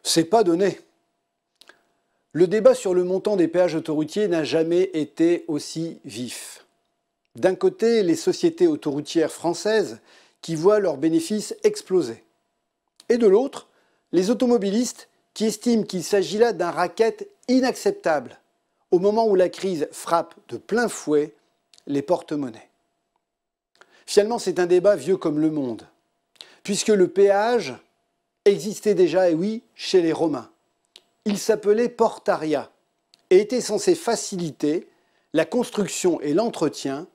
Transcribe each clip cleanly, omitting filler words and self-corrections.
C'est pas donné. Le débat sur le montant des péages autoroutiers n'a jamais été aussi vif. D'un côté, les sociétés autoroutières françaises qui voient leurs bénéfices exploser. Et de l'autre, les automobilistes qui estiment qu'il s'agit là d'un racket inacceptable au moment où la crise frappe de plein fouet les porte-monnaies. Finalement, c'est un débat vieux comme le monde, puisque le péage existait déjà, et oui, chez les Romains. Il s'appelait portaria et était censé faciliter la construction et l'entretien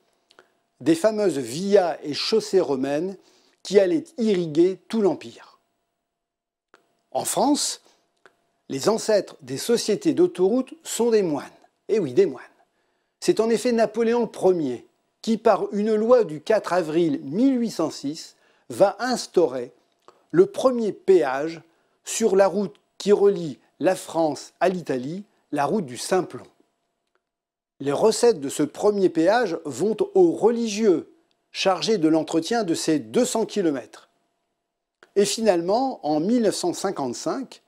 des fameuses vias et chaussées romaines qui allaient irriguer tout l'Empire. En France, les ancêtres des sociétés d'autoroutes sont des moines. Et oui, des moines. C'est en effet Napoléon Ier qui, par une loi du 4 avril 1806, va instaurer le premier péage sur la route qui relie la France à l'Italie, la route du Simplon. Les recettes de ce premier péage vont aux religieux chargés de l'entretien de ces 200 km. Et finalement, en 1955,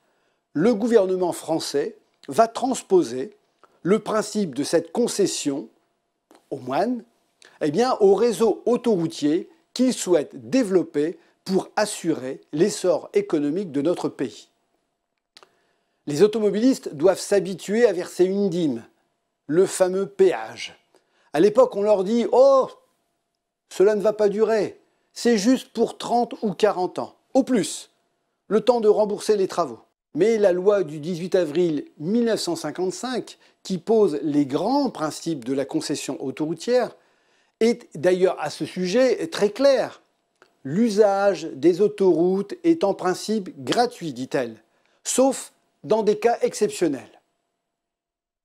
le gouvernement français va transposer le principe de cette concession aux moines au réseau autoroutier qu'il souhaite développer pour assurer l'essor économique de notre pays. Les automobilistes doivent s'habituer à verser une dîme, le fameux péage. À l'époque, on leur dit « Oh, cela ne va pas durer, c'est juste pour 30 ou 40 ans, au plus, le temps de rembourser les travaux ». Mais la loi du 18 avril 1955, qui pose les grands principes de la concession autoroutière, est d'ailleurs à ce sujet très claire. L'usage des autoroutes est en principe gratuit, dit-elle, sauf dans des cas exceptionnels.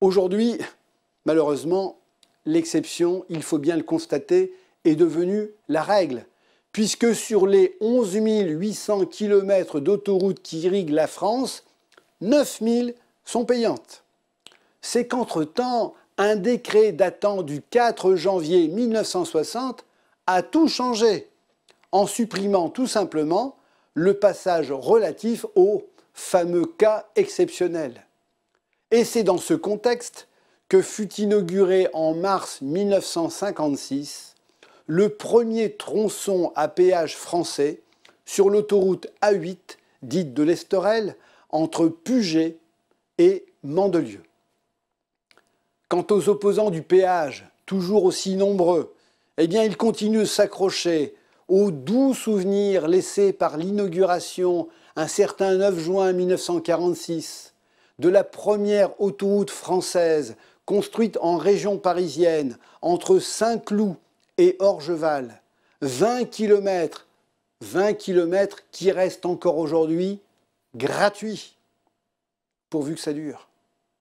Aujourd'hui, malheureusement, l'exception, il faut bien le constater, est devenue la règle, puisque sur les 11 800 km d'autoroutes qui irriguent la France, 9 000 sont payantes. C'est qu'entre-temps, un décret datant du 4 janvier 1960 a tout changé, en supprimant tout simplement le passage relatif au fameux cas exceptionnel. Et c'est dans ce contexte que fut inauguré en mars 1956 le premier tronçon à péage français sur l'autoroute A8, dite de l'Estorel, entre Puget et Mandelieu. Quant aux opposants du péage, toujours aussi nombreux, ils continuent de s'accrocher aux doux souvenirs laissés par l'inauguration, un certain 9 juin 1946, de la première autoroute française construite en région parisienne entre Saint-Cloud et Orgeval. 20 km qui restent encore aujourd'hui gratuits, pourvu que ça dure.